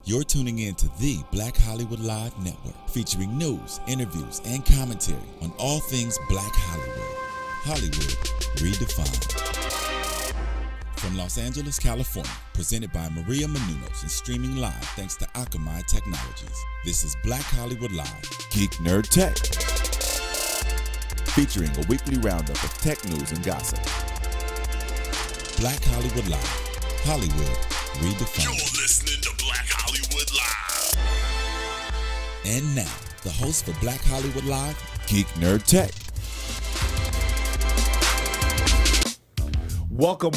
You're tuning in to the Black Hollywood Live Network, featuring news, interviews, and commentary on all things Black Hollywood. Hollywood redefined. From Los Angeles, California, presented by Maria Menounos and streaming live thanks to Akili Technologies. This is Black Hollywood Live, Geek.Nerd Tech, featuring a weekly roundup of tech news and gossip. Black Hollywood Live, Hollywood redefined. You're listening to Black Hollywood Live. And now, the host for Black Hollywood Live, Geek.Nerd Tech. Welcome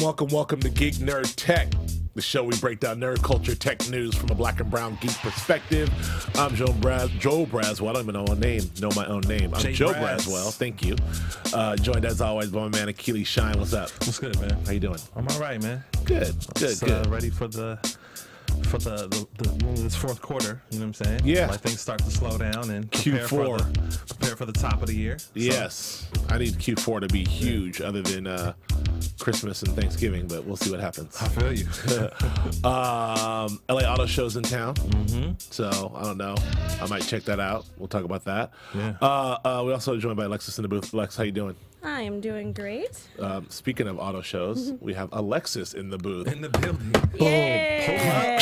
to Geek.Nerd Tech, the show we break down nerd culture, tech news from a black and brown geek perspective. I'm Joe Braswell. I don't even know my own name. I'm Joe Braswell. Thank you. Joined as always by my man Akili. Shine. What's up? What's good, man? How you doing? I'm all right, man. Good. Ready for the this fourth quarter. You know what I'm saying? Yeah. Like things start to slow down and prepare for the top of the year. So. Yes. I need Q4 to be huge, other than Christmas and Thanksgiving, but we'll see what happens. I feel you. LA Auto Show's in town, so I don't know. I might check that out. We'll talk about that. Yeah. We also joined by Alexis in the booth. Lex, how you doing? I am doing great. Speaking of auto shows, we have Alexis in the booth. In the building. Yeah,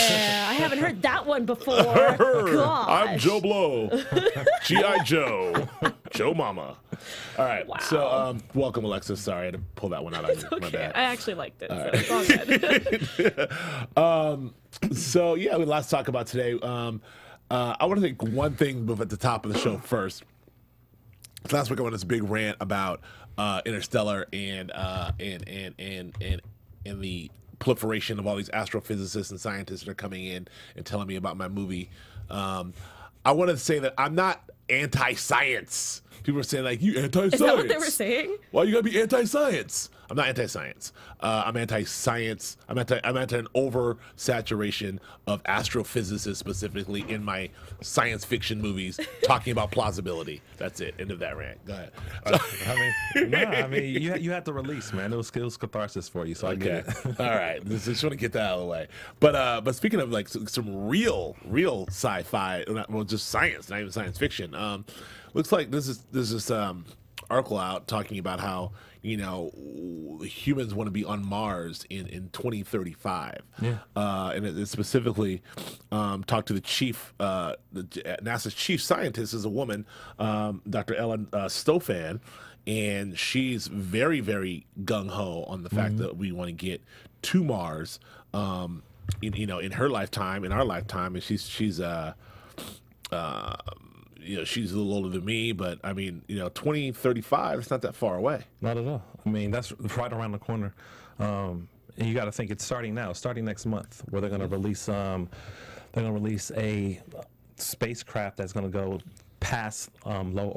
I haven't heard that one before. Gosh. I'm Joe Blow, G.I. Joe, Joe Mama. All right, Wow. so welcome, Alexis. Sorry, I had to pull that one out on you. My Okay, bad. I actually liked it. So it's all good. So yeah, let's talk about today. I want to think one thing at the top of the show first. Last week I went on this big rant about Interstellar and the proliferation of all these astrophysicists and scientists that are coming in and telling me about my movie. I want to say that I'm not anti-science. People are saying, like, you anti-science. Is that what they were saying? Why you gotta be anti-science? I'm not anti-science. I'm anti-science. I'm anti an oversaturation of astrophysicists, specifically in my science fiction movies, talking about plausibility. That's it. End of that rant. Go ahead. You had to release, man. It was catharsis for you, so I get it. All right. Just want to get that out of the way. But speaking of like some real sci-fi, well, just science, not even science fiction. Looks like this is article out talking about how, you know, humans want to be on Mars in 2035. Yeah. And it specifically talked to the chief, NASA's chief scientist is a woman, Dr. Ellen Stofan, and she's very, very gung-ho on the fact that we want to get to Mars, in her lifetime, in our lifetime, and she's you know, she's a little older than me, but I mean, 2035, it's not that far away. Not at all. I mean, that's right around the corner. And you got to think it's starting now, starting next month, where they're going to release a spacecraft that's going to go past low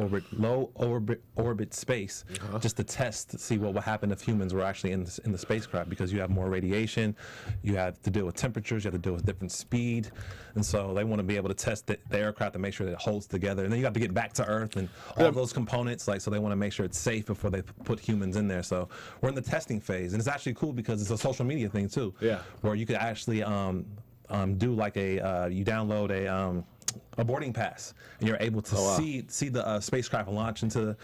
orbit space, just to test to see what would happen if humans were actually in the spacecraft, because you have more radiation, you have to deal with temperatures, you have to deal with different speed, and so they want to be able to test the aircraft to make sure that it holds together, and then you have to get back to Earth and all those components, so they want to make sure it's safe before they put humans in there. So we're in the testing phase, and it's actually cool because it's a social media thing too, where you could actually do like you download a boarding pass, and you're able to see the spacecraft launch into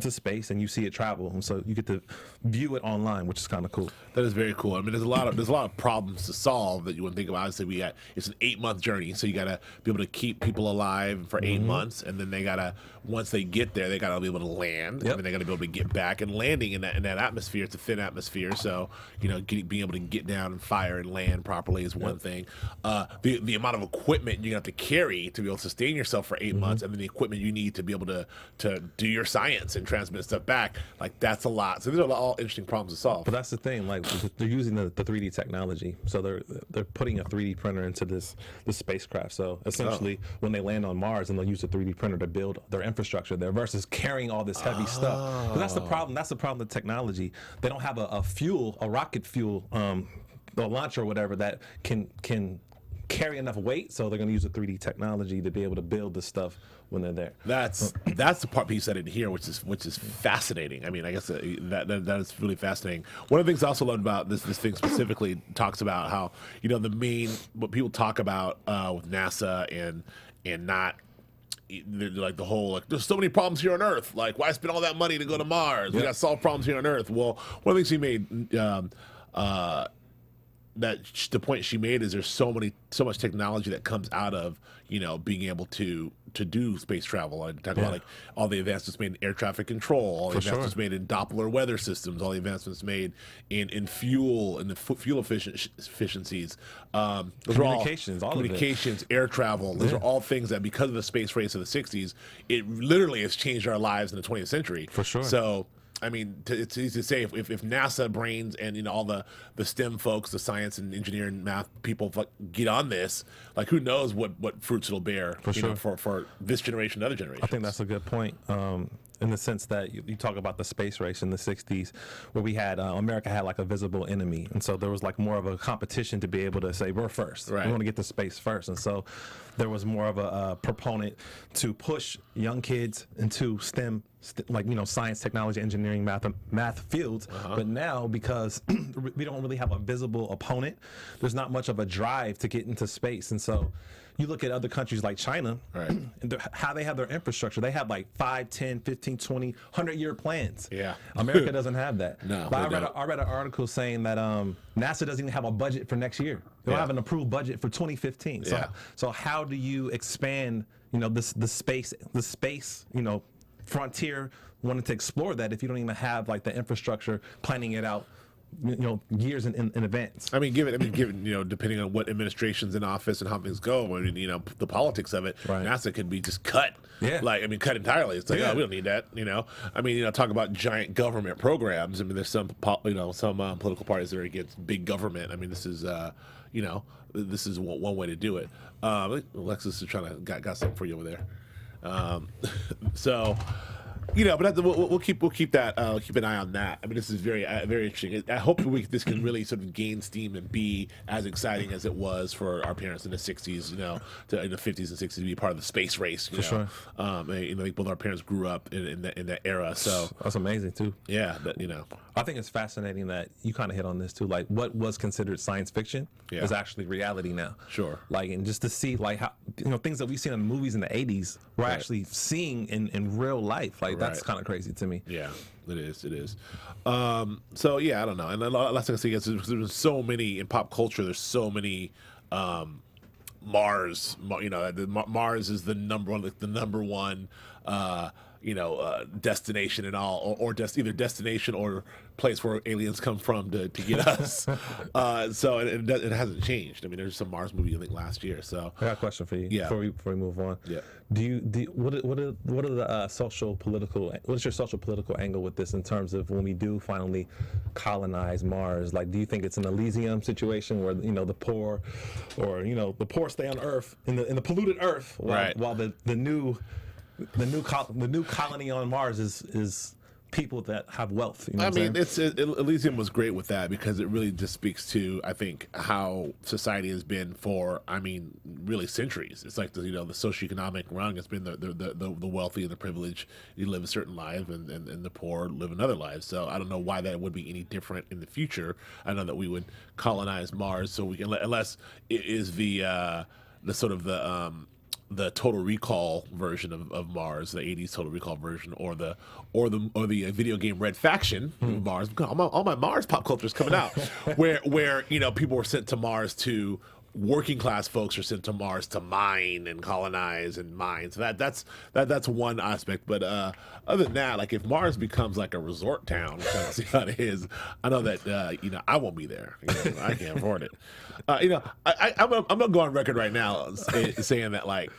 space, and you see it travel, and so you get to view it online, which is kind of cool. That is very cool. I mean, there's a lot of problems to solve that you wouldn't think about. Obviously, it's an 8-month journey, so you gotta be able to keep people alive for 8 months, and then they gotta, once they get there, they gotta be able to land, and then they gotta be able to get back. And landing in that atmosphere, it's a thin atmosphere, so being able to get down and fire and land properly is one thing. The amount of equipment you're gonna have to carry to be able to sustain yourself for 8 months, and then the equipment you need to be able to do your science and transmit stuff back, like, that's a lot. So these are all interesting problems to solve. But that's the thing, like, they're using the 3D technology, so they're putting a 3D printer into this spacecraft. So essentially, when they land on Mars, and they'll use a 3D printer to build their infrastructure there, versus carrying all this heavy stuff. But that's the problem. That's the problem with technology. They don't have a rocket fuel, the launcher or whatever, that can carry enough weight, so they're going to use the 3D technology to be able to build this stuff when they're there. That's the piece I didn't hear, which is fascinating. I mean, I guess that is really fascinating. One of the things I also loved about this thing specifically talks about how, you know, what people talk about with NASA and not. Like the whole, like, there's so many problems here on Earth. Like, why spend all that money to go to Mars? We got to solve problems here on Earth. Well, one of the things she made, the point she made is there's so much technology that comes out of, you know, being able to do space travel. And talk about like all the advancements made in air traffic control, all the advancements made in Doppler weather systems, all the advancements made in fuel and the fuel efficiencies. Those Communications, are all communications, air travel. Those are all things that, because of the space race of the '60s, it literally has changed our lives in the 20th century. For sure. So, I mean, it's easy to say if NASA brains and, you know, all the STEM folks, the science and engineering math people get on this, like, who knows what fruits it'll bear for this generation and other generations. I think that's a good point. In the sense that you talk about the space race in the 60s, where we had America had like a visible enemy, and so there was like more of a competition to be able to say we're first. Right. We want to get to space first, and so there was more of a proponent to push young kids into STEM, like, you know, science, technology, engineering, math fields. But now, because we don't really have a visible opponent, there's not much of a drive to get into space, and so. You look at other countries like China, and how they have their infrastructure. They have like 5, 10, 15, 20, 100-year plans. Yeah. America doesn't have that. No. But I read an article saying that NASA doesn't even have a budget for next year. They don't have an approved budget for 2015. So how do you expand, you know, the space, you know, frontier, wanting to explore that if you don't even have like the infrastructure, planning it out, you know, years in advance. I mean, given you know, depending on what administration's in office and how things go, I mean, you know, the politics of it, NASA could be just cut. Yeah. Like, I mean, cut entirely. It's like, oh, we don't need that. You know, I mean, you know, talk about giant government programs. I mean, there's some political parties that are against big government. I mean, this is you know, this is one way to do it. Alexis is trying to got something for you over there. So. You know, but we'll keep that keep an eye on that. I mean, this is very interesting. I hope this can really sort of gain steam and be as exciting as it was for our parents in the '60s. You know, in the '50s and '60s to be part of the space race. You know? Sure. You know, like both our parents grew up in that era. So that's amazing too. Yeah, but, you know, I think it's fascinating that you kind of hit on this too. Like, what was considered science fiction is actually reality now. Sure. Like, and just to see like how, you know, things that we've seen in movies in the '80s we're actually seeing in real life. Like, that's kind of crazy to me. Yeah, it is. It is. So yeah, I don't know. And last thing I say is there's so many in pop culture. There's so many Mars. You know, Mars is the number one. You know, destination and all, or either destination or place where aliens come from to get us. So it hasn't changed. I mean, there's some Mars movie I think last year. So I got a question for you. Yeah. Before we move on. Yeah. What are the social political? What is your social political angle with this in terms of when we do finally colonize Mars? Like, do you think it's an Elysium situation where, you know, the poor, or, you know, the poor stay on Earth in the polluted Earth, while the new colony on Mars is people that have wealth. You know what I mean, Elysium was great with that because it really just speaks to, I think, how society has been for, I mean, really centuries. It's like the socioeconomic rung has been the wealthy and the privileged. You live a certain life, and the poor live another life. So I don't know why that would be any different in the future. I know that we would colonize Mars, so we can, unless it is the sort of the Total Recall version of Mars, the '80s Total Recall version, or the video game Red Faction Mars. All my Mars pop culture is coming out, where you know, people were sent to Mars to. Working class folks are sent to Mars to mine and colonize and mine. So that's one aspect. But other than that, like, if Mars becomes like a resort town, which I don't see how it is, I know that you know, I won't be there. You know, I can't afford it. You know, I'm gonna go on record right now saying that, like,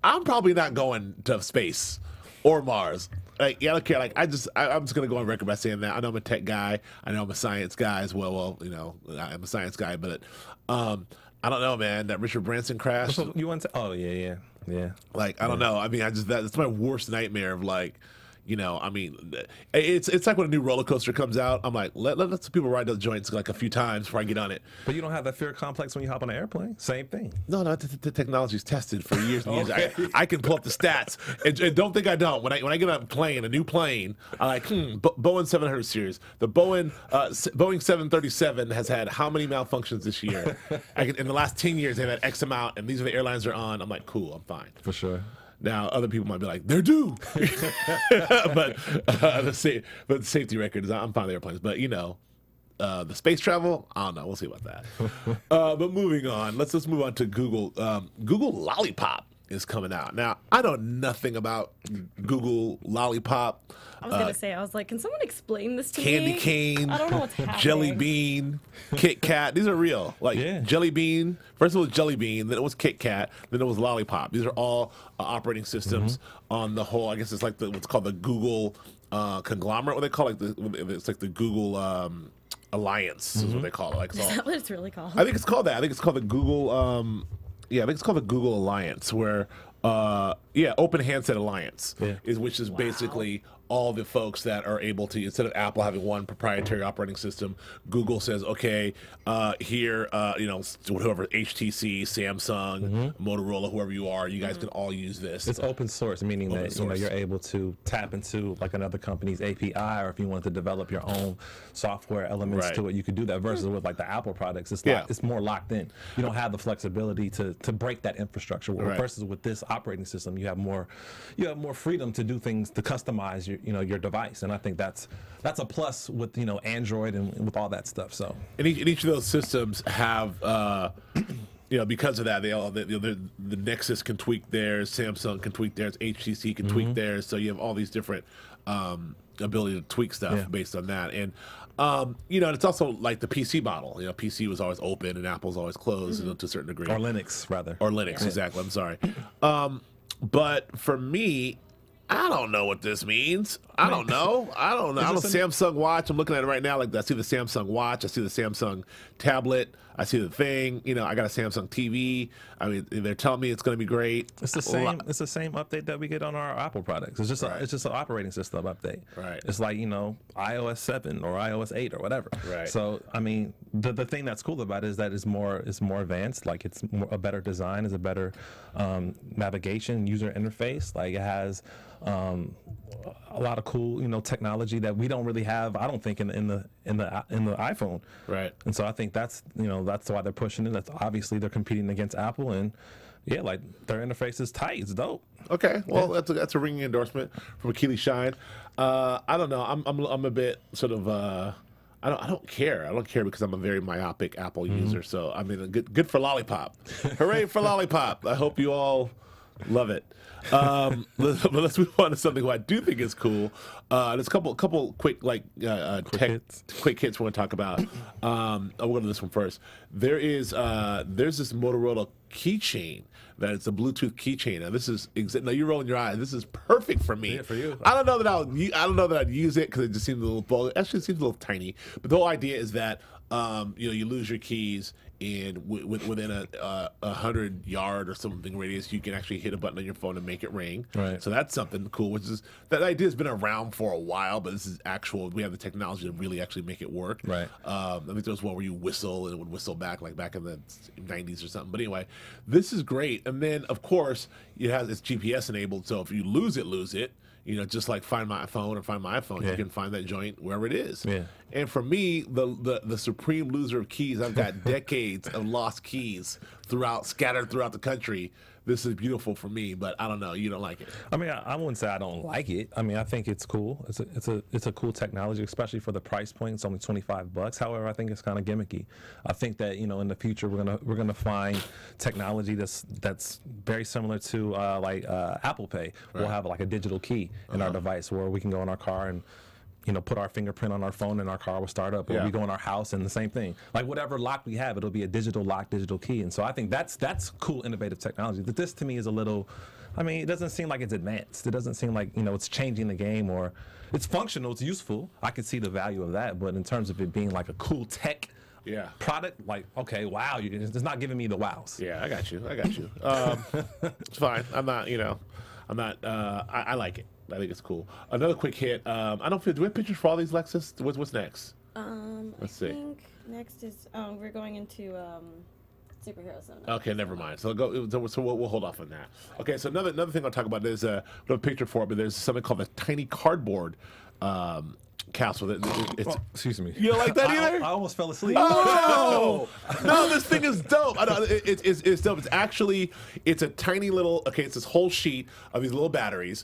I'm probably not going to space or Mars. Like, yeah, I don't care. Like, I'm just gonna go on record by saying that. I know I'm a tech guy. I know I'm a science guy as well. Well, you know, I'm a science guy, but I don't know, man. That Richard Branson crash. You want to? Oh yeah. Like, I don't know. I mean, that's my worst nightmare of, like, You know, I mean, it's like when a new roller coaster comes out. I'm like, let some people ride those joints like a few times before I get on it. But you don't have that fear complex when you hop on an airplane. Same thing. No, the technology's tested for years and years. I can pull up the stats, and don't think I don't. When I get on a plane, a new plane, I'm like, Boeing 700 series. The Boeing 737 has had how many malfunctions this year? In the last 10 years, they've had X amount, and these are the airlines they're on. I'm like, cool, I'm fine. For sure. Now, other people might be like, they're due. but the safety record is, I'm fine with airplanes. But, you know, the space travel, I don't know. We'll see about that. But moving on, let's move on to Google. Google Lollipop is coming out. Now, I know nothing about Google Lollipop. I was going to say, I was like, can someone explain this to Candy me? cane, I don't know what's happening. Jelly Bean, Kit Kat. These are real. Like Jelly Bean. First it was Jelly Bean, then it was Kit Kat, then it was Lollipop. These are all operating systems on the whole. I guess it's like what's called the Google conglomerate. What they call it's like the Google Alliance is what they call it. Like, Is that what it's really called? I think it's called that. I think it's called the Google. I think it's called the Google Alliance, where Open Handset Alliance which is basically all the folks that are able to, instead of Apple having one proprietary operating system, Google says, okay, here, whoever, HTC, Samsung, Motorola, whoever you are, you guys can all use this. It's open source, meaning that you're able to tap into like another company's API, or if you want to develop your own software elements to it, you could do that. Versus with like the Apple products, it's more locked in. You don't have the flexibility to break that infrastructure. Versus with this operating system, you have more freedom to do things, to customize your device, and I think that's a plus with Android and with all that stuff. So and each of those systems have because of that, the Nexus can tweak theirs, Samsung can tweak theirs, HTC can tweak theirs. So you have all these different ability to tweak stuff based on that. And it's also like the PC model. PC was always open and Apple's always closed to a certain degree. Or Linux, rather. Or Linux, exactly. I'm sorry. But for me, I don't know what this means. I don't know. I don't know. I'm a Samsung watch. I'm looking at it right now. Like, I see the Samsung watch. I see the Samsung tablet. I see the thing. I got a Samsung TV. I mean, they're telling me it's going to be great. It's the same. It's the same update that we get on our Apple products. It's just it's just an operating system update. Right. It's like iOS 7 or iOS 8 or whatever. Right. So I mean, the thing that's cool about it is that it's more advanced. Like, it's a better design. It's a better navigation user interface. Like, it has a lot of cool technology that we don't really have, I don't think, in the iPhone. Right. And so I think that's why they're pushing it. That's obviously they're competing against Apple, and like, their interface is tight. It's dope. Okay, well, that's a ringing endorsement from Akili Shine. I don't know. I'm a bit sort of I don't care. I don't care because I'm a very myopic Apple user. So I mean, good for Lollipop. Hooray for Lollipop! I hope you all love it. But let's move on to something I do think is cool. There's a couple quick quick hits we want to talk about. I'll go to this one first. There's this Motorola keychain that it's a Bluetooth keychain. Now this is now you're rolling your eyes. This is perfect for me. Yeah, for you. I don't know that I'd use it because it just seems a little bulky. Actually, it seems a little tiny. But the whole idea is that you lose your keys, and within a 100-yard or something radius, you can actually hit a button on your phone and make it ring. Right. So that's something cool. Which is, that idea has been around for a while, but this is actual. We have the technology to really actually make it work. Right. I think there was one where you whistle and it would whistle back, like back in the 90s or something. But anyway, this is great. And then of course it's GPS enabled. So if you lose it. Just like Find My Phone or Find My iPhone, you can find that joint wherever it is. Yeah. And for me, the supreme loser of keys, I've got decades of lost keys scattered throughout the country. This is beautiful for me, but I don't know. You don't like it. I mean, I wouldn't say I don't like it. I mean, I think it's cool. It's a cool technology, especially for the price point. It's only $25. However, I think it's kind of gimmicky. I think that in the future we're gonna find technology that's very similar to Apple Pay. Right. We'll have like a digital key in our device where we can go in our car and put our fingerprint on our phone and our car will start up. Or we go in our house and the same thing. Like, whatever lock we have, it'll be a digital lock, digital key. And so I think that's cool, innovative technology. But this to me is a little, it doesn't seem like it's advanced. It doesn't seem like, it's changing the game, or it's functional, it's useful. I can see the value of that. But in terms of it being like a cool tech product, like, okay, wow, it's not giving me the wows. Yeah, I got you. It's fine. I'm not, I like it. I think it's cool. Another quick hit. I don't feel. Do we have pictures for all these, Lexus? What's next? Let's see. I think next is we're going into superhero zone. Okay, never mind. So we'll hold off on that. Okay, so another thing I'll talk about is we have a picture for it, but there's something called a tiny cardboard castle. Excuse me. You don't like that either? I almost fell asleep. Oh no, this thing is dope. I don't, it's dope. It's a tiny little. Okay, it's this whole sheet of these little batteries.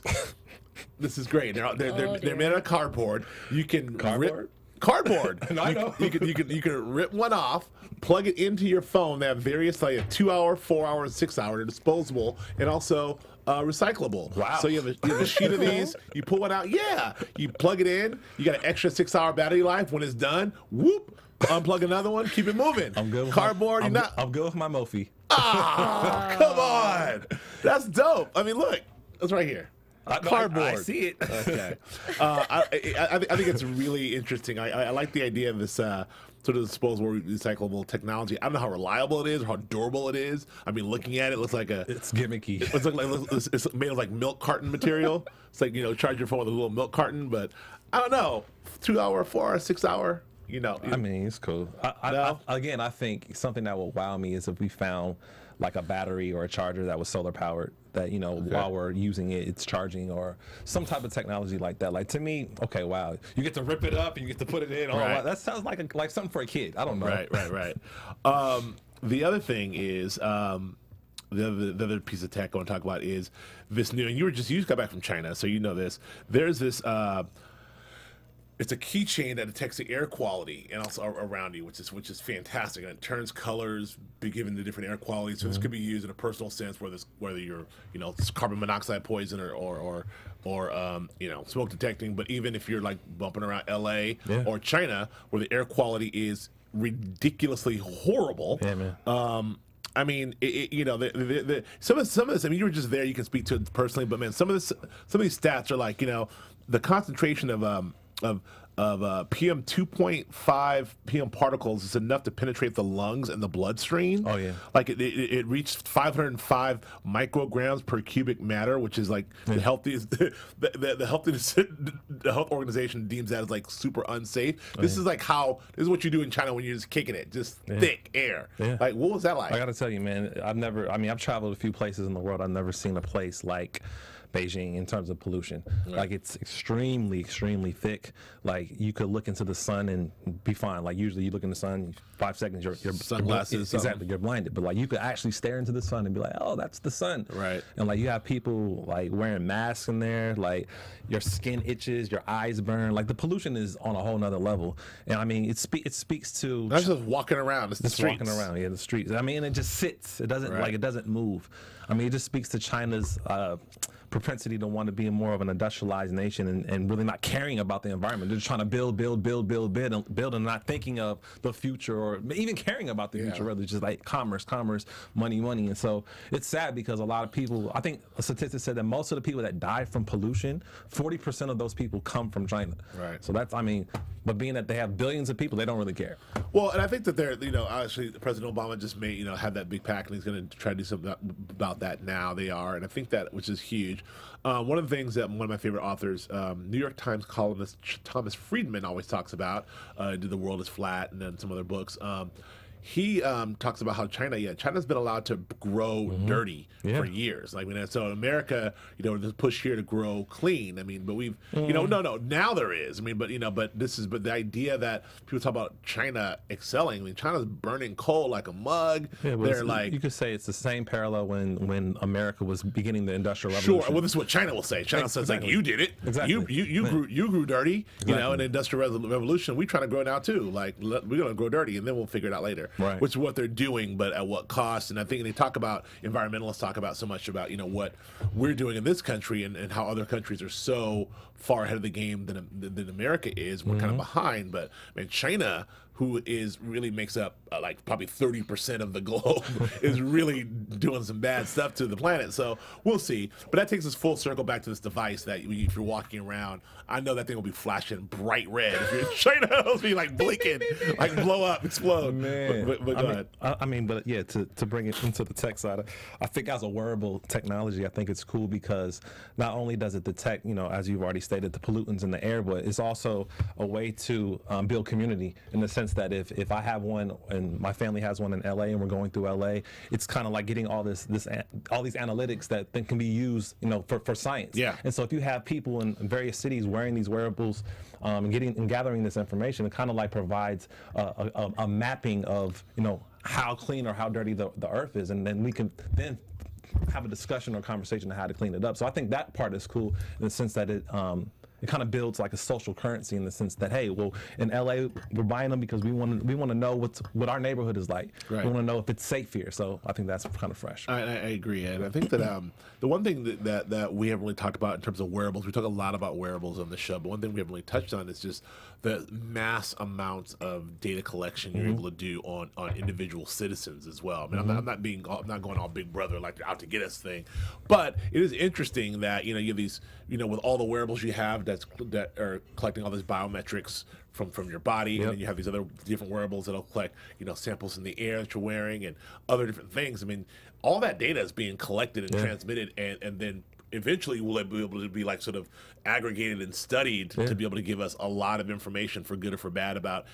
This is great. They're made out of cardboard. You can rip cardboard. I know. You can rip one off, plug it into your phone. They have various like a 2-hour, 4-hour, and 6-hour. They're disposable and also recyclable. Wow. So you have a sheet of these. You pull one out. Yeah. You plug it in. You got an extra 6-hour battery life. When it's done, whoop. Unplug another one. Keep it moving. I'm good with cardboard. I'm good with my Mophie. Ah, come on. That's dope. I mean, look. It's right here. Cardboard. I see it. Okay. I think it's really interesting. I like the idea of this sort of disposable, recyclable technology. I don't know how reliable it is or how durable it is. I mean, looking at it, looks like it's gimmicky. It's made of like milk carton material. It's like, charge your phone with a little milk carton, but I don't know. 2-hour, 4-hour, 6-hour. I mean, it's cool. I think something that will wow me is if we found like a battery or a charger that was solar powered, that while we're using it, it's charging, or some type of technology like that. Like, to me, okay, wow, you get to rip it up and you get to put it in. Oh, right. Wow, that sounds like something for a kid. I don't know. Right. The other thing is the other piece of tech I want to talk about is this new. And you just got back from China, so you know this. There's this. It's a keychain that detects the air quality and also around you, which is fantastic. And it turns colors, be given the different air qualities. So this could be used in a personal sense, whether you're it's carbon monoxide poison or smoke detecting. But even if you're like bumping around L.A. or China, where the air quality is ridiculously horrible. Yeah, man. I mean, some of this. I mean, you were just there. You can speak to it personally, but man, some of these stats are like the concentration of PM 2.5 PM particles is enough to penetrate the lungs and the bloodstream. Oh yeah, like it reached 505 micrograms per cubic matter, which is like the healthiest. The health organization deems that as like super unsafe. This is like this is what you do in China when you're just kicking it, just thick air. Yeah. Like, what was that like? I got to tell you, man, I've traveled a few places in the world. I've never seen a place like Beijing in terms of pollution. Right. Like, it's extremely thick. Like, you could look into the sun and be fine. Like, usually you look in the sun, 5 seconds, your sunglasses, exactly, you're blinded. But like, you could actually stare into the sun and be like, oh, that's the sun. Right. And like, you have people like wearing masks in there. Like, your skin itches, your eyes burn. Like, the pollution is on a whole nother level. And I mean, it speaks to not just walking around. It's the streets. Walking around, the streets. I mean, it just sits. It doesn't it doesn't move. I mean, it just speaks to China's propensity to want to be more of an industrialized nation and really not caring about the environment. They're just trying to build and not thinking of the future or even caring about the future. Rather, just like commerce, money. And so it's sad because a lot of people, I think a statistic said that most of the people that die from pollution, 40% of those people come from China. Right. So that's, but being that they have billions of people, they don't really care. Well, and I think that they're, obviously President Obama just made, had that big pack and he's going to try to do something about that now. They are. And I think that, which is huge. One of the things that one of my favorite authors, New York Times columnist Thomas Friedman always talks about, The World is Flat, and then some other books. He talks about how China's been allowed to grow dirty for years. Like, so in America, there's a push here to grow clean. I mean, but we've, no, now there is. I mean, but but the idea that people talk about China excelling. I mean, China's burning coal like a mug. Yeah, they're like, you could say it's the same parallel when America was beginning the Industrial Revolution. Sure. Well, this is what China will say. China says like, you did it. Exactly. You grew dirty. In the Industrial Revolution, we trying to grow now too. Like, we're gonna grow dirty, and then we'll figure it out later. Right. Which is what they're doing, but at what cost? And I think they talk about, environmentalists talk about so much about, what we're doing in this country and how other countries are so far ahead of the game than America is. We're kind of behind, but China, who is really makes up like probably 30% of the globe, is really doing some bad stuff to the planet. So we'll see. But that takes us full circle back to this device that if you're walking around, I know that thing will be flashing bright red. If you're straight up, it'll be like blinking, like blow up, explode. Man, but go ahead. But yeah, to bring it into the tech side, I think as a wearable technology, I think it's cool because not only does it detect, as you've already stated, the pollutants in the air, but it's also a way to build community in the sense that if I have one and my family has one in LA and we're going through LA, it's kind of like getting all these analytics that then can be used, for science. Yeah. And so if you have people in various cities wearing these wearables and gathering this information, it kind of like provides a mapping of how clean or how dirty the earth is, and then we can then have a discussion or conversation on how to clean it up. So I think that part is cool in the sense that it kind of builds like a social currency in the sense that, hey, well, in LA we're buying them because we want to know what our neighborhood is like. Right. We want to know if it's safe here. So I think that's kind of fresh. I agree, and I think that the one thing that we haven't really talked about in terms of wearables, we talk a lot about wearables on the show, but one thing we haven't really touched on is just the mass amounts of data collection you're able to do on individual citizens as well. I mean, I'm not going all Big Brother like they're out to get us thing, but it is interesting that you have these with all the wearables you have that are collecting all these biometrics from your body, and then you have these other different wearables that'll collect samples in the air that you're wearing and other different things. I mean, all that data is being collected and transmitted, and then eventually will it be able to be like sort of aggregated and studied to be able to give us a lot of information for good or for bad about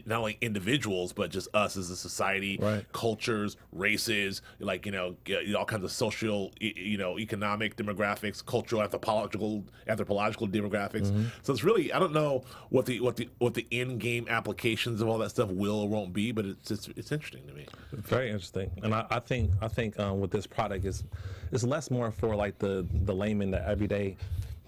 not only individuals but just us as a society, cultures, races, like all kinds of social, economic demographics, cultural, anthropological demographics. So it's really, I don't know what the in-game applications of all that stuff will or won't be, but it's interesting to me. Very interesting, and I think with this product is less more for like the layman, the everyday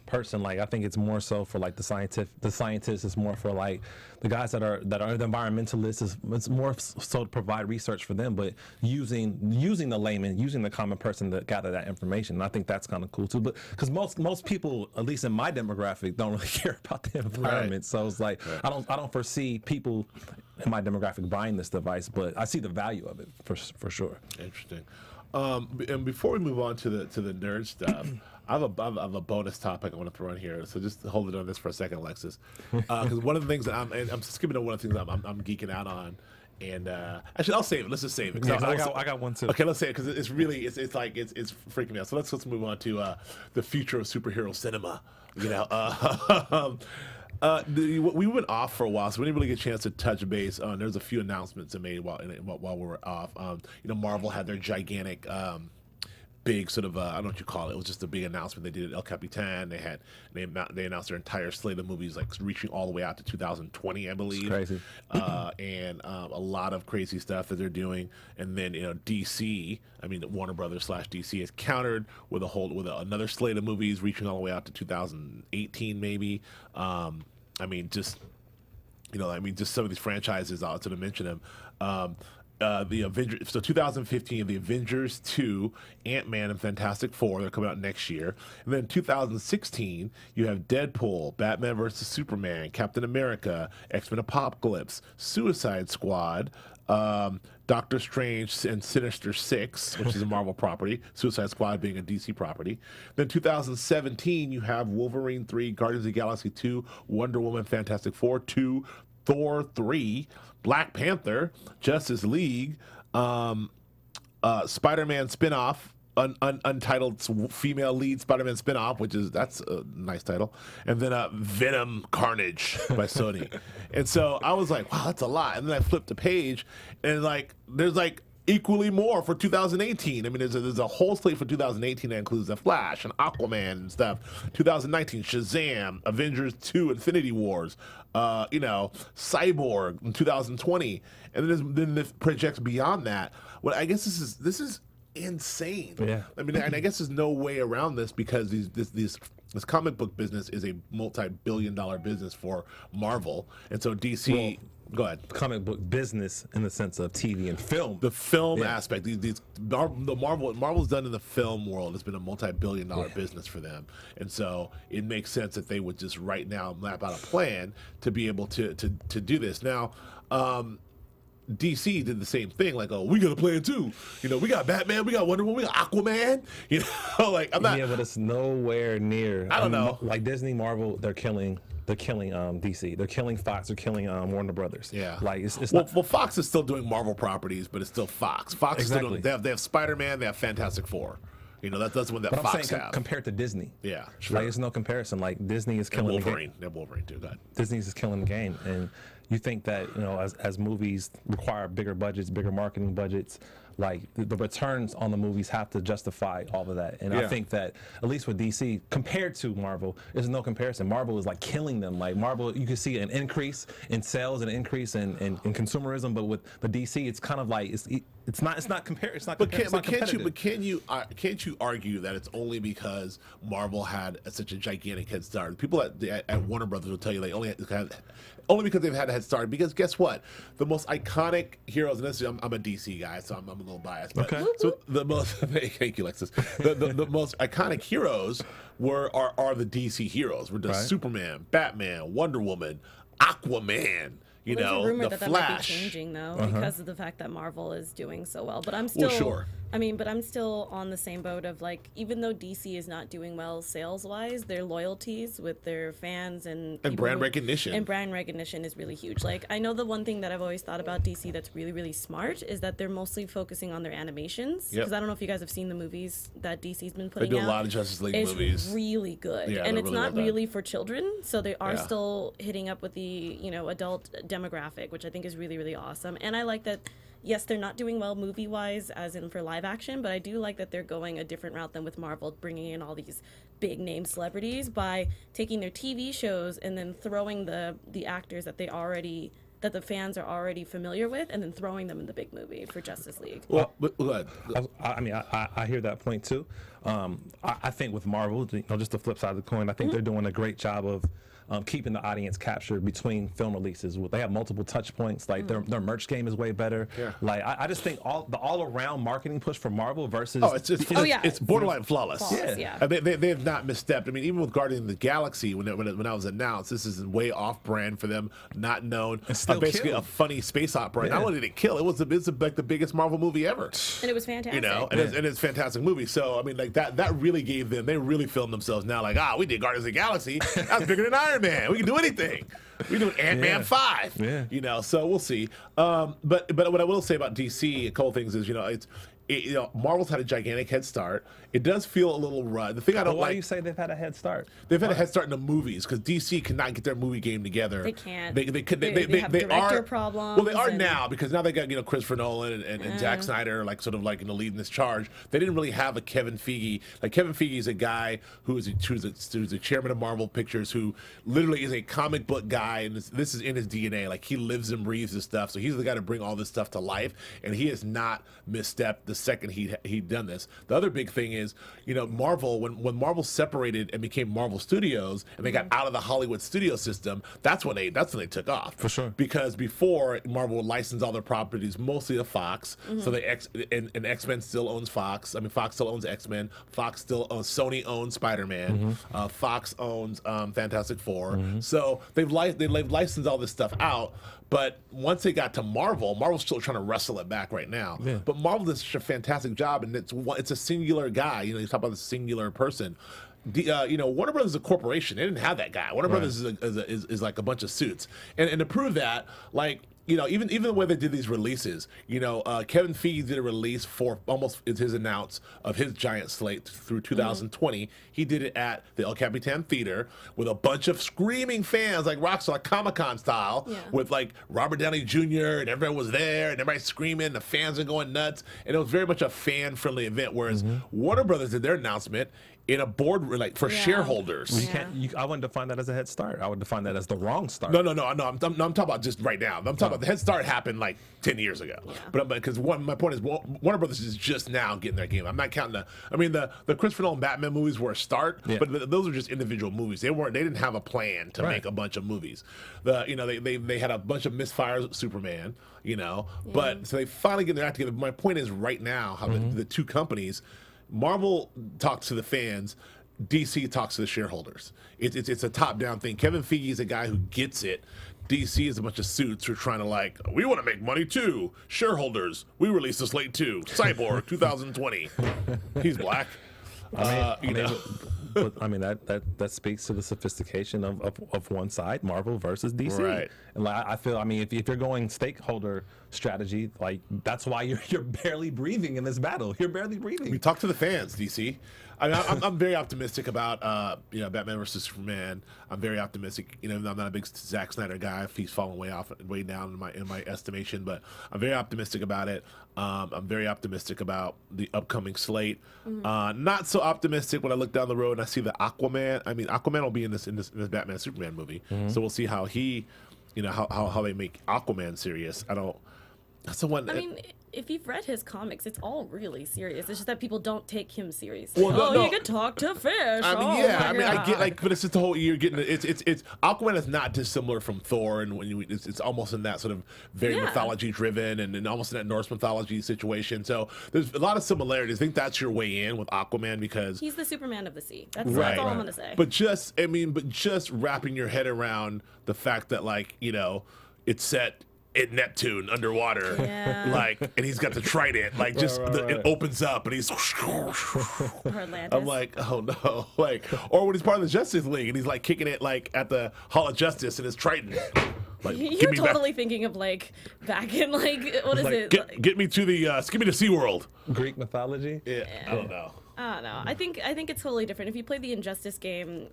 person. Like I think it's more so for like the scientists. It's more for like the guys that are the environmentalists. It's more so to provide research for them, but using the layman, using the common person to gather that information. And I think that's kind of cool too. But because most people, at least in my demographic, don't really care about the environment. So it's like I don't foresee people in my demographic buying this device, but I see the value of it for sure. Interesting. And before we move on to the nerd stuff, I have a bonus topic I want to throw in here. So just hold it on this for a second, Alexis, because one of the things that I'm skipping over one of the things I'm geeking out on, and actually I'll save it. Let's just save it. Yeah, I got one too. Okay, let's say it because it's really it's freaking me out. So let's move on to the future of superhero cinema. We went off for a while, so we didn't really get a chance to touch base. There's a few announcements that made while we were off. Marvel had their gigantic, big sort of I don't know what you call it. It was just a big announcement they did at El Capitan. They announced their entire slate of movies, like reaching all the way out to 2020, I believe. It's crazy. And a lot of crazy stuff that they're doing. And then DC, Warner Brothers / DC has countered with another slate of movies reaching all the way out to 2018, maybe. Just some of these franchises, I'll sort of mention them. The Avengers, so 2015, the Avengers 2, Ant-Man and Fantastic Four, they're coming out next year. And then 2016, you have Deadpool, Batman vs. Superman, Captain America, X-Men Apocalypse, Suicide Squad, Doctor Strange and Sinister Six, which is a Marvel property, Suicide Squad being a DC property. Then 2017, you have Wolverine 3, Guardians of the Galaxy 2, Wonder Woman, Fantastic Four 2, Thor 3, Black Panther, Justice League, Spider-Man spinoff, untitled female lead Spider-Man spinoff, that's a nice title, and then Venom Carnage by Sony. And so I was like, wow, that's a lot. And then I flipped the page, and there's equally more for 2018. There's a whole slate for 2018 that includes The Flash and Aquaman and stuff. 2019, Shazam, Avengers 2, Infinity Wars, Cyborg in 2020, and then this projects beyond that. Well, I guess this is insane. Yeah. And I guess there's no way around this because this comic book business is a multi-billion-dollar business for Marvel, and so DC. Go ahead. comic book business in the sense of TV and film. The film aspect, what Marvel's done in the film world has been a multi-billion-dollar business for them, and so it makes sense that they would just right now map out a plan to be able to do this. Now, DC did the same thing, like, oh, we got a plan too. You know, we got Batman, we got Wonder Woman, we got Aquaman. You know, like I'm not. Yeah, but it's nowhere near. I don't know. Like Disney, Marvel, they're killing DC. They're killing Fox. They're killing Warner Brothers. Yeah. Like it's well, not. well, Fox is still doing Marvel properties, but it's still Fox. Fox is still Exactly. doing, they have Spider-Man, they have Fantastic Four. You know, that's one that But I'm Fox saying have. compared to Disney. Yeah, sure. Like there's no comparison. Like Disney is And killing the game. Wolverine. They have Wolverine too. Go ahead. Disney's is killing the game, and you think that as movies require bigger budgets, bigger marketing budgets, like the returns on the movies have to justify all of that. And I think that at least with DC compared to Marvel, there's no comparison. Marvel is like killing them. Like Marvel, you can see an increase in sales and an increase in consumerism, but with the DC, it's kind of like it's not compared. It's not. But can't you argue that it's only because Marvel had such a gigantic head start? People at Warner Brothers will tell you they only because they've had a head start. Because guess what? The most iconic heroes, and this, I'm a DC guy, so I'm a little biased. But Okay. So the most thank you, Alexis. The most iconic heroes are the DC heroes. We're the Superman, Batman, Wonder Woman, Aquaman. You There's know, a rumor the that might be Flash. changing though because of the fact that Marvel is doing so well. But I'm still, sure. I mean, but I'm still on the same boat of like, even though DC is not doing well sales-wise, their loyalties with their fans and brand recognition. And brand recognition is really huge. Like, I know the one thing that I've always thought about DC that's really, really smart is that they're mostly focusing on their animations. Because I don't know if you guys have seen the movies that DC's been putting out. They do a lot of Justice League it's movies. really good. Yeah, and they're it's really not well done. really for children, so they are Yeah. still hitting up with the, adult demographic, which I think is really, really awesome. And I like that, yes, they're not doing well movie-wise, as in for live action, but I do like that they're going a different route than with Marvel, bringing in all these big-name celebrities by taking their TV shows and then throwing the actors that the fans are already familiar with, and then throwing them in the big movie for Justice League. Well, go ahead. I hear that point too. I think with Marvel, just the flip side of the coin, I think they're doing a great job of keeping the audience captured between film releases. They have multiple touch points. Like their merch game is way better. Yeah. Like I just think the all around marketing push for Marvel versus it's borderline flawless. Yeah. They have not misstepped. I mean, even with Guardians of the Galaxy, when I was announced, this is way off brand for them, not known. still Basically killed. a funny space opera. Yeah. Not only did it kill, it's like the biggest Marvel movie ever. And it was fantastic. And it's a fantastic movie. So I mean, like that really gave them. They really filmed themselves now. Like, we did Guardians of the Galaxy. That's bigger than Iron Man. We can do anything. We're doing Ant-Man 5. Yeah. So we'll see. But what I will say about DC, a couple things is, Marvel's had a gigantic head start. It does feel a little run. The thing I don't why like. do you say they've had a head start? They've had a head start in the movies because DC cannot get their movie game together. They can't. They have director problems. Well, they are and- now because now they got Christopher Nolan and Zack Snyder leading this charge. They didn't really have a Kevin Feige. Like Kevin Feige is a guy who's the chairman of Marvel Pictures, who literally is a comic book guy, and this is in his DNA. Like he lives and breathes this stuff. So he's the guy to bring all this stuff to life, and he has not misstepped the second he'd done this. The other big thing is, Marvel, when Marvel separated and became Marvel Studios and they got out of the Hollywood studio system, that's when they took off. For sure. Because before, Marvel would license all their properties mostly to Fox. So and X-Men still owns Fox. I mean, Fox still owns X-Men. Fox still owns, Sony owns Spider-Man. Fox owns Fantastic Four. So they've licensed all this stuff out. But once they got to Marvel's still trying to wrestle it back right now. Yeah. But Marvel does such a fantastic job, and it's a singular guy. You talk about the singular person. Warner Brothers is a corporation. They didn't have that guy. Warner Brothers is like a bunch of suits, and to prove that, like. Even the way they did these releases, Kevin Feige did a release for almost his announce of his giant slate through 2020. He did it at the El Capitan Theater with a bunch of screaming fans, like Rockstar Comic-Con style, with like Robert Downey Jr. and everyone was there and everybody screaming. The fans are going nuts, and it was very much a fan-friendly event. Whereas Warner Brothers did their announcement in a board for shareholders. I wouldn't define that as a head start. I would define that as the wrong start. No. I'm talking about just right now. I'm talking about the head start happened like 10 years ago. Yeah. But because my point is Warner Brothers is just now getting their game. I'm not counting the Christopher Nolan Batman movies were a start, but those are just individual movies. They didn't have a plan to make a bunch of movies. They had a bunch of misfires Superman, but so they finally get their act together. My point is right now how the two companies, Marvel talks to the fans, DC talks to the shareholders. It's a top-down thing. Kevin Feige is a guy who gets it. DC is a bunch of suits who are trying to we want to make money too. Shareholders, we release the slate too. Cyborg 2020. He's black. That speaks to the sophistication of one side, Marvel versus DC. Right. And I feel, if you're going stakeholder strategy, that's why you're barely breathing in this battle. You're barely breathing. We talk to the fans, DC. I'm very optimistic about Batman versus Superman. I'm very optimistic. I'm not a big Zack Snyder guy. He's fallen way down in my estimation, but I'm very optimistic about it. I'm very optimistic about the upcoming slate. Not so optimistic when I look down the road and I see the Aquaman. Aquaman will be in this Batman Superman movie, so we'll see how he, how they make Aquaman serious. That's the one. If you've read his comics, it's all really serious. It's just that people don't take him seriously. Well, you can talk to fish. I get but it's just the whole you're getting it's Aquaman is not dissimilar from Thor, and it's almost in that sort of very mythology driven and almost in that Norse mythology situation. So there's a lot of similarities. I think that's your way in with Aquaman because he's the Superman of the sea. That's all I'm gonna say. But just wrapping your head around the fact that it's set in Neptune underwater, and he's got the trident, it opens up and he's. I'm like, oh no, or when he's part of the Justice League and he's kicking it at the Hall of Justice and his trident. You're totally thinking of back in what is it? Get me to the get me to SeaWorld. Greek mythology. Yeah, I don't know. I think it's totally different. If you play the Injustice game,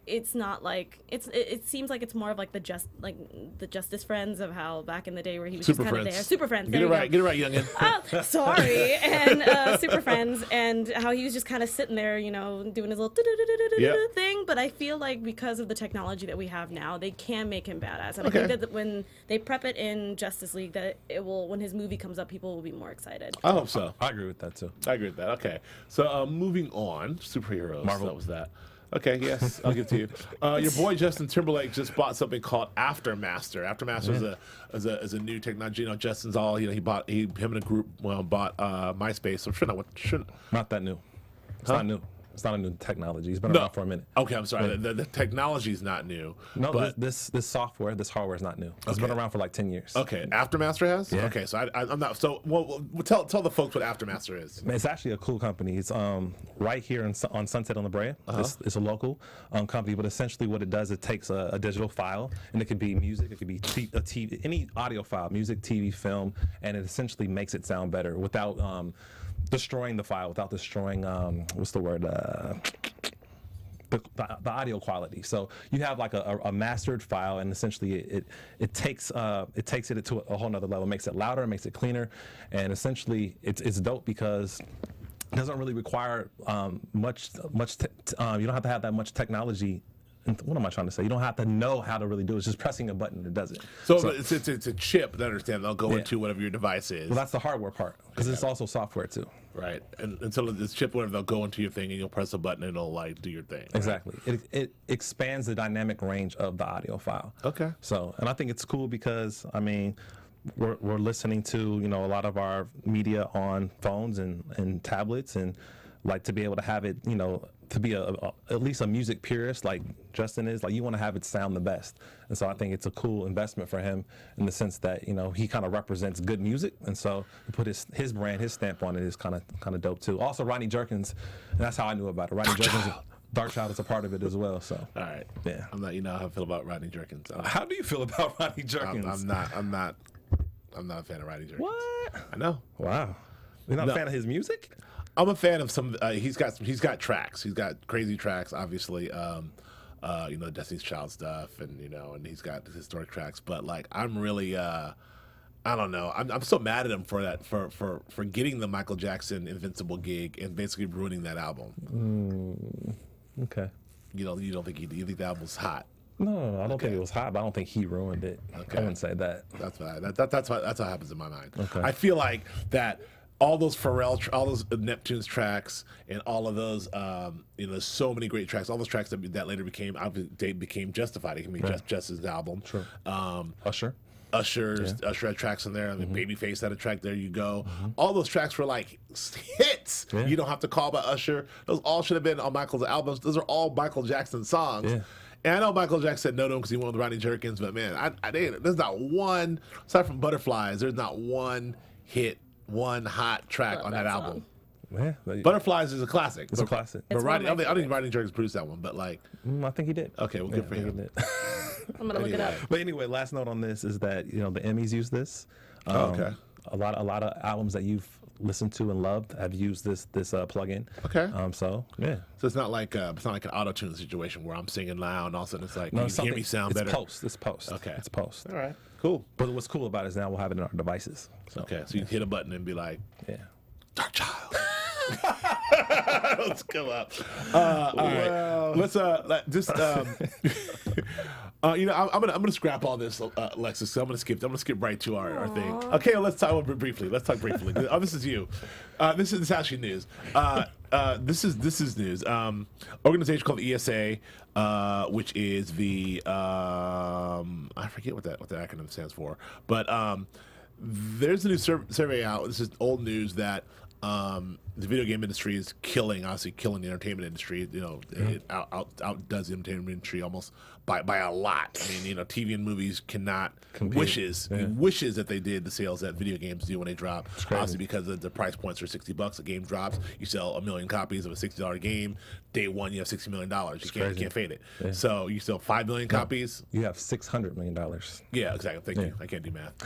it's not it seems like it's more of the Justice Friends of how back in the day where he was Super just kind of Friends. there. Super Friends. Get it right, youngin. Oh, sorry. And Super Friends, and how he was just kind of sitting there, doing his little thing. But I feel like because of the technology that we have now, they can make him badass. And I think that when they prep it in Justice League, that it will, when his movie comes up, people will be more excited. I hope so. I agree with that too. I agree with that. Okay, so moving on, superheroes. Marvel. That was that. Okay, yes, I'll give it to you. Your boy Justin Timberlake just bought something called AfterMaster. AfterMaster is a new technology. Justin's all him and a group bought MySpace. So not that new. It's not new. It's not a new technology. It's been around for a minute. Okay, I'm sorry. The technology is not new. No, but this software, this hardware is not new. It's been around for 10 years. Okay, AfterMaster has? Yeah. Okay, so I'm not. So tell the folks what AfterMaster is. It's actually a cool company. It's right here on Sunset on La Brea. It's a local company, but essentially what it does, it takes a digital file, and it could be music, it could be a TV, any audio file, music, TV, film, and it essentially makes it sound better without destroying the file, without destroying what's the word, the audio quality. So you have a mastered file, and essentially it takes it to a whole nother level. It makes it louder, it makes it cleaner, and essentially it's dope because it doesn't really require much. You don't have to have that much technology. What am I trying to say? You don't have to know how to really do it. It's just pressing a button that does it. So it's a chip that they'll go into whatever your device is. Well, that's the hardware part, because it's also software too. Right, and so this chip, whatever, they'll go into your thing and you'll press a button and it'll do your thing. Exactly. Right? It expands the dynamic range of the audio file. Okay. So, and I think it's cool because we're listening to a lot of our media on phones and tablets, and to be able to have it to be at least a music purist like Justin is, you want to have it sound the best. And so I think it's a cool investment for him in the sense that he kind of represents good music, and so to put his brand, his stamp on it is kind of dope too. Also Rodney Jerkins, and that's how I knew about it. Rodney Jerkins, Darkchild is a part of it as well. So all right, yeah, I'm not how I feel about Rodney Jerkins. How do you feel about Rodney Jerkins? I'm not a fan of Rodney Jerkins. What? I know. Wow, you're not a fan of his music? I'm a fan of some. He's got tracks. He's got crazy tracks, obviously. Destiny's Child stuff, and and he's got historic tracks. But I'm really, I don't know. I'm so mad at him for that, for getting the Michael Jackson Invincible gig and basically ruining that album. Okay. You don't think you think the album's hot? No, I don't think it was hot, but I don't think he ruined it. Okay. I wouldn't say that. That's why. That's how it happens in my mind. Okay. I feel like that all those all those Neptune's tracks, and all of those, there's so many great tracks. All those tracks that later became Justified. It can be just his album. Sure. Usher had tracks in there. I mean, Babyface had a track. There You Go. All those tracks were like hits. Yeah. You Don't Have to Call by Usher. Those all should have been on Michael's albums. Those are all Michael Jackson songs. Yeah. And I know Michael Jackson said no to him because he went with Rodney Jerkins, but man, there's not one, aside from Butterflies, there's not one hit, one hot track on that album. Yeah, Butterflies is a classic. It's a classic. But I don't think Rodney Jerkins produced that one, but like, I think he did. Okay, well, good for him. I'm gonna look it up. But anyway, last note on this is that the Emmys use this. Okay. A lot of albums that you've listened to and loved have used this plugin. Okay. So yeah. So it's not like an auto tune situation where I'm singing loud and all of a sudden it's like, No, you hear me sound better. It's post. Okay. It's post. All right. Cool. But what's cool about it is now we'll have it in our devices. So, Okay. So you can hit a button and be like, yeah. Dark Child. Let's come up. All right. Let's I'm gonna scrap all this, Alexis. So I'm gonna skip right to our thing. Okay, let's talk briefly. Oh, this is you. This is actually news. This is news. Organization called ESA, which is the I forget what that acronym stands for, but there's a new survey out. This is old news that the video game industry is killing the entertainment industry. It outdoes the entertainment industry almost by a lot. I mean, TV and movies cannot wishes that they did the sales that video games do when they drop. Obviously, because the price points are $60. A game drops, you sell 1 million copies of a $60 game. Day one, you have $60 million. You can't fade it. Yeah. So you sell 5 million copies. You have $600 million. Yeah, exactly. Thank you. I can't do math.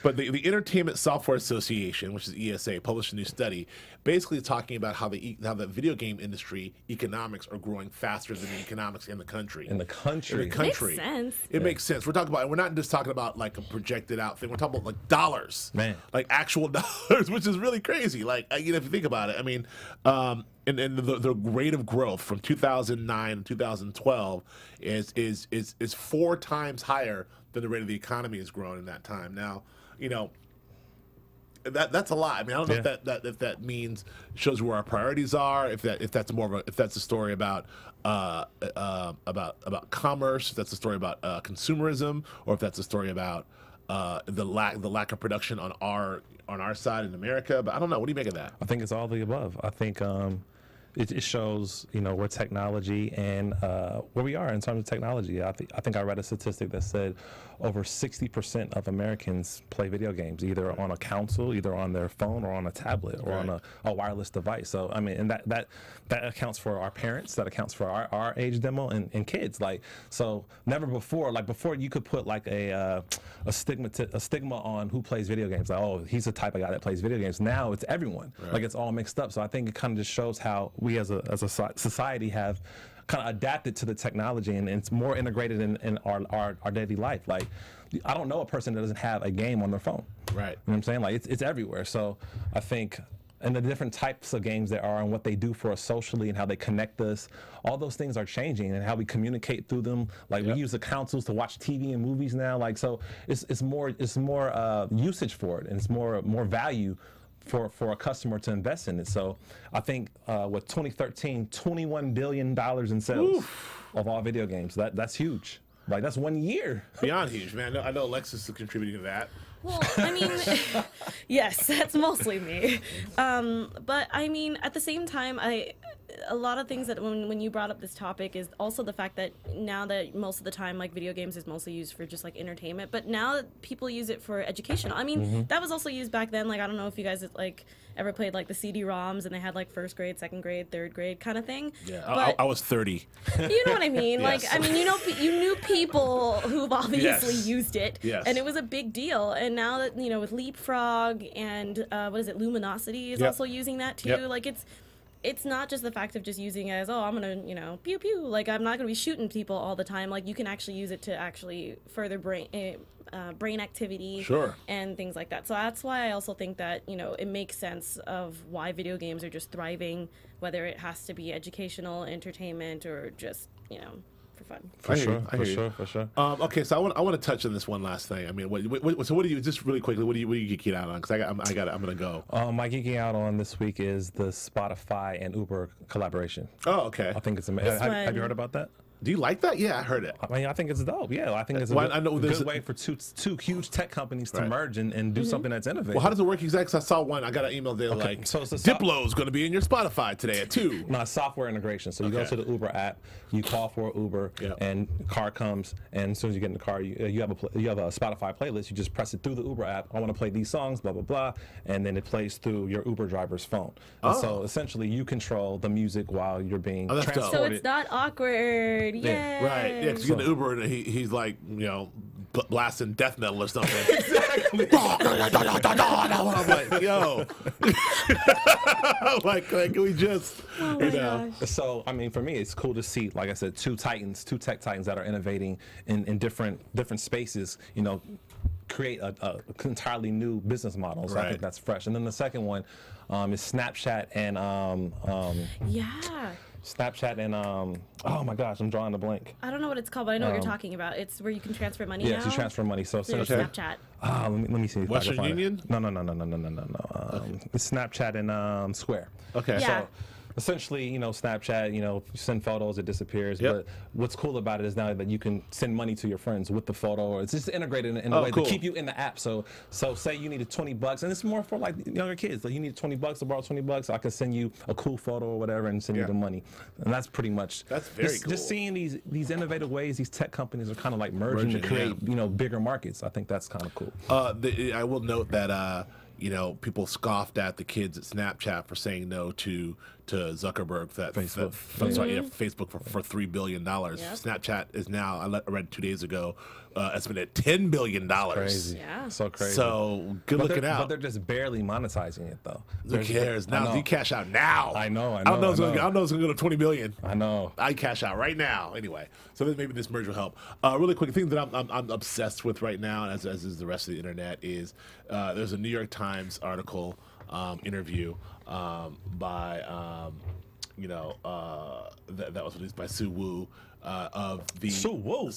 But the Entertainment Software Association, which is ESA, published a new study, basically talking about how the video game industry economics are growing faster than the economics in the country. Makes sense. It makes sense. We're not just talking about like a projected out thing. We're talking about like dollars, like actual dollars, which is really crazy. Like if you think about it, I mean, and the rate of growth from 2009 to 2012 is 4 times higher than the rate of the economy has grown in that time. Now, that's a lot. I mean, I don't know if that means shows where our priorities are. If that's a story about commerce. If that's a story about consumerism, or if that's a story about the lack of production on our side in America. But I don't know. What do you make of that? I think it's all the above. I think it shows where technology and where we are in terms of technology. I think I read a statistic that said over 60% of Americans play video games, either on a console, either on their phone, or on a tablet, or on a wireless device. So I mean, and that accounts for our parents, that accounts for our age demo and kids. Like, so never before, before you could put like a stigma on who plays video games. Like, oh, he's the type of guy that plays video games. Now it's everyone. Right. Like, it's all mixed up. So I think it kind of just shows how we as a society have kind of adapted to the technology, and it's more integrated in our daily life. Like, I don't know a person that doesn't have a game on their phone. Right. You know what I'm saying? Like, it's everywhere. So I think, and the different types of games there are and what they do for us socially and how they connect us, all those things are changing, and how we communicate through them. Like, we use the consoles to watch TV and movies now. Like, so it's more usage for it, and it's more value for a customer to invest in it. So I think with 2013, $21 billion in sales of all video games. That's huge. Like, that's 1 year. Beyond huge, man. I know Alexis is contributing to that. Well, I mean, yes, that's mostly me. But I mean, at the same time, a lot of things that when you brought up this topic is also the fact that now that most of the time, like, video games is mostly used for just like entertainment, but now that people use it for education. I mean, that was also used back then. Like, I don't know if you guys like ever played like the CD-ROMs, and they had like 1st grade, 2nd grade, 3rd grade kind of thing. Yeah, but I was 30. You know what I mean? Yes. Like, I mean, you knew people who've obviously used it, and it was a big deal. And now that with Leapfrog and what is it, Luminosity is also using that too. Like, it's not just the fact of just using it as, oh, I'm gonna pew pew. Like, I'm not gonna be shooting people all the time. Like, you can actually use it to actually further brain activity, and things like that. So that's why I also think that it makes sense of why video games are just thriving, whether it has to be educational, entertainment, or just for fun. I hear you. For sure. Okay, so I want to touch on this one last thing. I mean, what do you just really quickly? What do you geeking out on? Because I'm gonna go. My geeking out on this week is the Spotify and Uber collaboration. Oh, okay. I think it's amazing. Have you heard about that? Do you like that? Yeah, I heard it. I mean, I think it's dope. Yeah, I think it's a good way for two huge tech companies to merge and do something that's innovative. Well, how does it work exactly? 'Cause I saw one. I got an email there like, so it's Diplo's going to be in your Spotify today at 2. No, software integration. So you go to the Uber app, you call for Uber, and car comes, and as soon as you get in the car, you have a Spotify playlist. You just press it through the Uber app. I want to play these songs, blah blah blah, and then it plays through your Uber driver's phone. And so essentially, you control the music while you're being transported. So it's not awkward. Yay. Right. Yeah, because you get an Uber and he's like, blasting death metal or something. Exactly. I'm like, yo. like, can we just, Gosh. So, I mean, for me, it's cool to see, like I said, two tech titans that are innovating in different spaces, create a entirely new business model. So I think that's fresh. And then the second one is Snapchat and Snapchat and oh my gosh, I'm drawing a blank. I don't know what it's called, but I know what you're talking about. It's where you can transfer money now. Yeah, you transfer money. So Snapchat. Let me see. If Western I can find Union? It. No. It's Snapchat and Square. Okay. Yeah. So essentially, Snapchat, you send photos, it disappears. But what's cool about it is now that you can send money to your friends with the photo, or it's just integrated in a way to keep you in the app. So say you needed $20, and it's more for like younger kids. Like you need $20 to borrow $20, I can send you a cool photo or whatever and send you the money. And that's pretty much. That's very cool. Just seeing these innovative ways these tech companies are kind of like merging to create bigger markets. I think that's kind of cool. I will note that people scoffed at the kids at Snapchat for saying no to Zuckerberg for that Facebook, Facebook for $3 billion. Snapchat is now, I read 2 days ago, estimated at $10 billion. Crazy. Yeah. So crazy. So good looking out. But they're just barely monetizing it though. Who cares? Now you cash out now. I know. I don't know it's gonna go to 20 billion. I know. I cash out right now. Anyway, so maybe this merge will help. Really quick thing that I'm obsessed with right now, as is the rest of the internet, is there's a New York Times article interview by that was released by Sue Wu of the Sue Wu.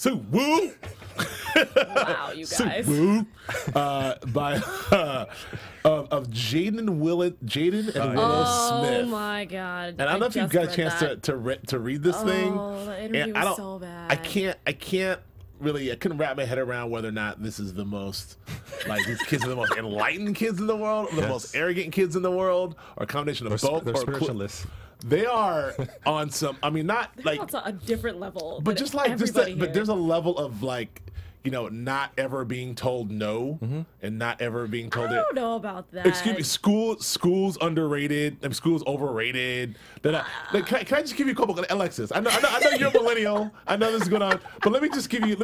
Wow, you guys. Sue Wu by of Jaden and Willow Smith. Oh my God! And I don't know if you got a chance to read this thing. Oh, the interview was so bad. I couldn't wrap my head around whether or not this is the most, like, these kids are the most enlightened kids in the world, or the most arrogant kids in the world, or a combination of both. They're spiritualists. They are on some, I mean, not They're like, on a different level. but just like, everybody but here. there's a level of like, not ever being told no, and not ever being told I don't know about that. Excuse me, school's underrated. I mean, school's overrated. Can I just give you a couple? Alexis, I know you're a millennial. I know this is going on, but let me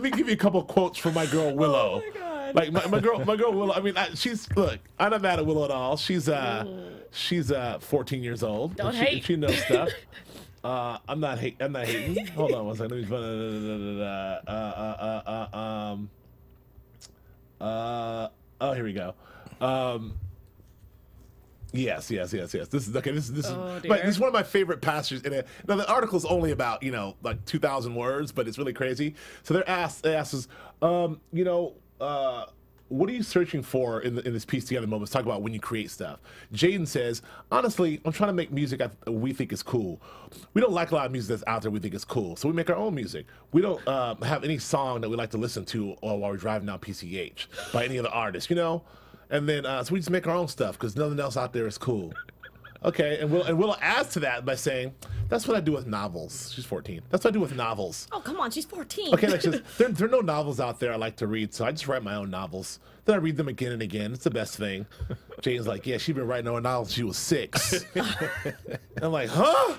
give you a couple quotes from my girl Willow. Oh my God. Like my girl Willow. I mean, I'm not mad at Willow at all. She's 14 years old. Don't hate. She knows stuff. I'm not hating. Hold on one second. Let me oh, here we go. Yes. This is okay. This is Oh, this is dear. one of my favorite passages in it. Now the article's only about like 2,000 words, but it's really crazy. So they asked us, what are you searching for in this piece together moment? Let's talk about when you create stuff. Jaden says, honestly, I'm trying to make music we think is cool. We don't like a lot of music that's out there we think is cool, so we make our own music. We don't have any song that we like to listen to while we're driving down PCH by any other artist, And then so we just make our own stuff because nothing else out there is cool. Okay, and Willow adds to that by saying, that's what I do with novels. She's 14. That's what I do with novels. Oh, come on, she's 14. Okay, like there are no novels out there I like to read, so I just write my own novels. Then I read them again and again. It's the best thing. Jane's like, yeah, she's been writing her own novels since she was 6. I'm like, huh?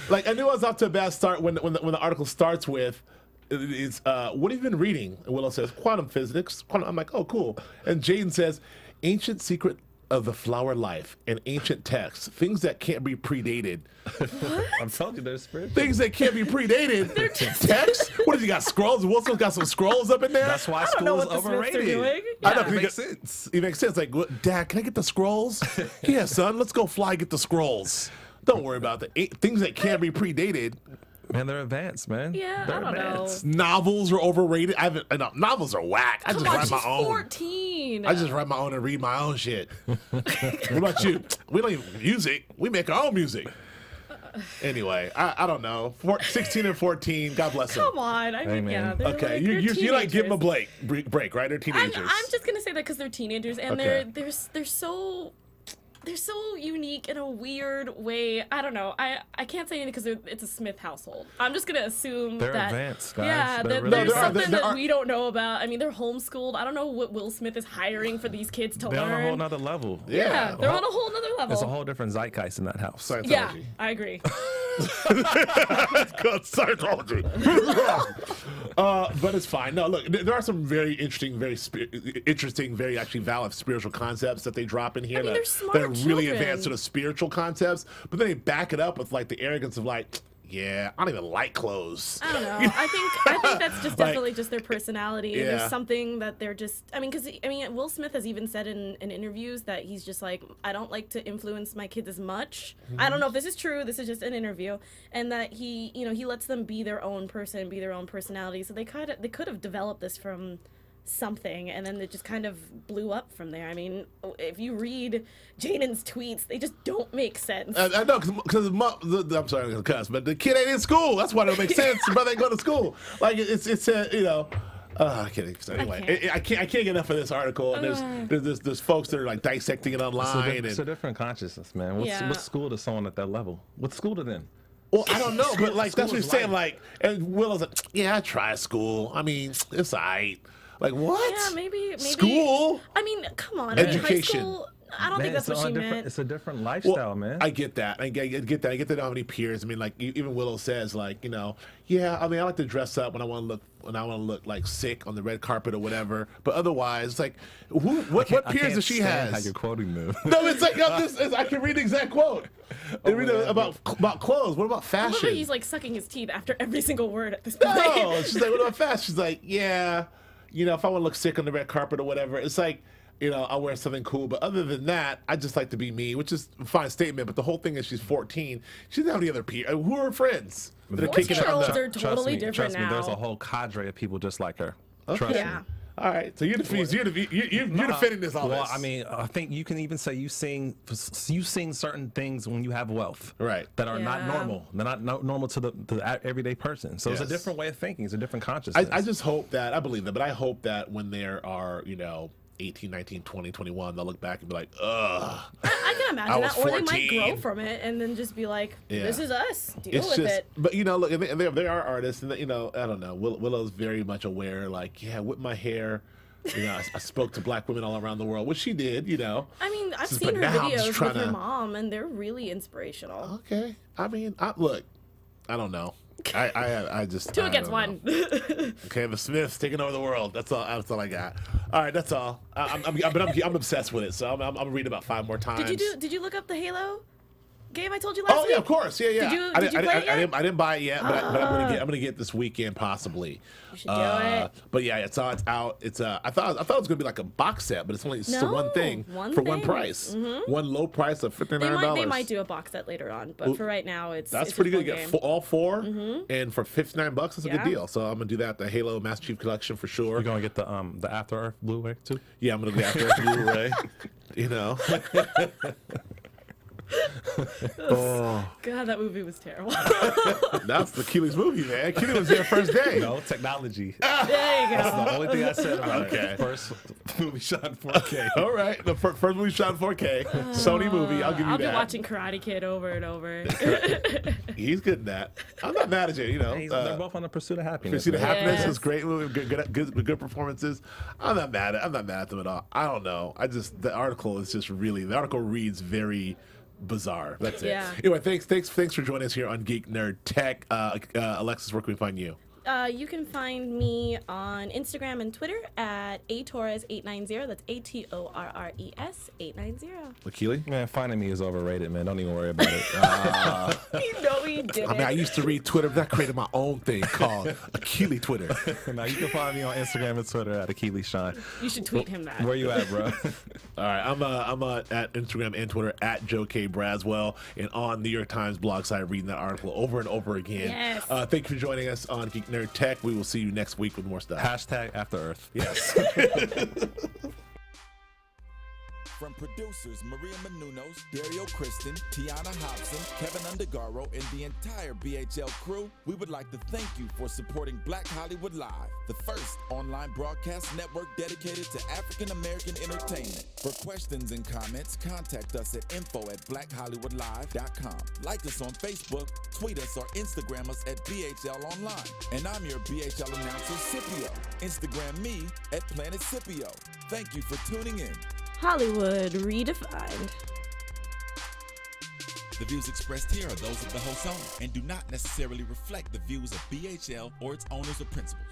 Like, I knew I was off to a bad start when the article starts with, what have you been reading? And Willow says, quantum physics. I'm like, oh, cool. And Jaden says, ancient secret of the flower life and ancient texts, things that can't be predated. I'm telling you, they're spiritual. Things that can't be predated. Text? What have you got? Scrolls? Wilson's got some scrolls up in there? That's why I don't know school is what the Smiths are overrated. doing. I know, Yeah. it makes sense. It makes sense. Like, what, Dad, can I get the scrolls? Yeah, son, let's go fly get the scrolls. Don't worry about that. Things that can't be predated. Man, they're advanced, man. Yeah, they're I don't know. Novels are overrated. Novels are whack. I just Come on, write my she's own. 14. I just write my own and read my own shit. What about you? We don't even music. We make our own music. Anyway, I don't know. 16 and 14. God bless them. Come on. I mean, yeah. They're Okay, like, you like give them a teenagers. break, right? They're teenagers. I'm just gonna say that because they're teenagers and Okay. they're so unique in a weird way. I don't know. I can't say anything because it's a Smith household. I'm just gonna assume They're that advanced, guys. yeah, They're that really there's advanced. something There that are- we don't know about. I mean, they're homeschooled. I don't know what Will Smith is hiring for these kids to They're on a whole learn. nother level. Yeah, they're on a whole nother level. It's a whole different zeitgeist in that house. Scientology. Yeah, I agree. It's called Scientology. But it's fine. No, look, there are some very interesting, very actually valid spiritual concepts that they drop in here I mean, that, they're smart that are really children. advanced sort of spiritual concepts. But then they back it up with like the arrogance of like, yeah, I don't even like clothes. I don't know. I think that's just Like, definitely just their personality. yeah. There's something that they're just. I mean, because Will Smith has even said in interviews that he's just like, I don't like to influence my kids as much. I don't know if this is true. This is just an interview, and that he lets them be their own person, be their own personality. So they could have developed this from something, and then it just kind of blew up from there. I mean, if you read Jaden's tweets, they just don't make sense. I know, because I'm sorry, I'm gonna cuss, but the kid ain't in school. That's why it don't make sense. The brother ain't going to school. Like it's I can't. So anyway, I can't get enough of this article. And there's folks that are like dissecting it online. It's a different consciousness, man. What school does someone at that level? What school to them? Well, I don't know, but like that's what he's School is saying. Like, and Willow's like, yeah, I tried school. I mean, it's alright. Like what? Yeah, maybe School. I mean, come on. Education. High school, I don't think that's what she meant. It's a different lifestyle, man. I get that. I get that. I get that. How many peers? I mean, like even Willow says, like yeah. I mean, I like to dress up when I want to look like sick on the red carpet or whatever. But otherwise, it's like, what peers does she have? How has? you're quoting them? No, it's like I can read the exact quote. They read about clothes. What about I fashion? love that he's like sucking his teeth after every single word at this point. No, she's like, what about fashion? She's like, yeah, if I want to look sick on the red carpet or whatever, it's like, I'll wear something cool. But other than that, I just like to be me, which is a fine statement. But the whole thing is she's 14. She doesn't have any other peers. Who are her friends? That are kicking it on 14-year-olds the... are totally different trust now. me, there's a whole cadre of people just like her. Okay. Trust Yeah. me. All right, so you're defending this all Well, this. I mean, I think you can even say you sing certain things when you have wealth, Right. That are not Yeah. normal. They're not normal to the everyday person. So it's a Yes. different way of thinking. It's a different consciousness. I just hope that, I believe that, but I hope that when there are, 18, 19, 20, 21, they'll look back and be like, ugh. I can I imagine was that, or they might 14. grow from it and then just be like, "This Yeah. is us. Deal It's with just, it." but look, and they are artists, and I don't know. Willow's very much aware, like, yeah, with my hair, I spoke to black women all around the world, which she did, I mean, I've Just- seen but her now I'm just videos trying with her to- mom, and they're really inspirational. Okay, I mean, look, I don't know. I just Two I against don't know. one. Okay, the Smiths taking over the world. That's all I got. All right, that's all. I'm obsessed with it, so I'm reading about 5 more times. Did you look up the Halo game I told you last Oh week? yeah, of course. Yeah. Did you play it yet? I didn't buy it yet, but I'm gonna get it this weekend possibly. You should do it. But yeah, it's out. It's I thought it was gonna be like a box set, but it's only just one thing one for one thing. price. One low price of $59. They might do a box set later on, but for right now, it's That's it's pretty just good. one You get game. all 4, and for $59, that's a good Yeah. deal. So I'm gonna do that. The Halo Master Chief Collection for sure. You're gonna get the After Earth Blu-ray too. Yeah, I'm gonna go after Blu-ray. Oh, God, that movie was terrible. that's the Akili's movie, man. Akili was there first day. No technology. There you That's go. the only thing I said about Okay. it. First movie shot in 4K. All right, the first movie shot in 4K, Sony movie. I'll give you I'll that. be watching Karate Kid over and over. He's good in that. I'm not mad at you. They're both on the pursuit of happiness. Pursuit of man. Happiness Yes. is great movie, good performances. I'm not mad at them at all. I don't know. The article is just really, the article reads very bizarre. That's it. Yeah. Anyway, thanks for joining us here on Geek Nerd Tech. Alexis, where can we find you? You can find me on Instagram and Twitter at atorres890. That's ATORRES 890. Akili? Man, finding me is overrated, man. Don't even worry about it. You know he did I mean, I used to read Twitter, but I created my own thing called Akili Twitter. Now you can find me on Instagram and Twitter at Akili Shine. You should tweet him that. Where you at, bro? All right, I'm at Instagram and Twitter at Joe K. Braswell, and on New York Times blog site reading that article over and over again. Yes. Thank you for joining us on Geek Nerd Tech. We will see you next week with more stuff. Hashtag After Earth. Yes. From producers Maria Menounos, Dario Kristen, Tiana Hobson, Kevin Undergaro, and the entire BHL crew, we would like to thank you for supporting Black Hollywood Live, the first online broadcast network dedicated to African American entertainment. For questions and comments, contact us at info@blackhollywoodlive.com. Like us on Facebook, tweet us, or Instagram us at BHL Online. And I'm your BHL announcer, Scipio. Instagram me at Planet Scipio. Thank you for tuning in. Hollywood Redefined. The views expressed here are those of the host only and do not necessarily reflect the views of BHL or its owners or principals.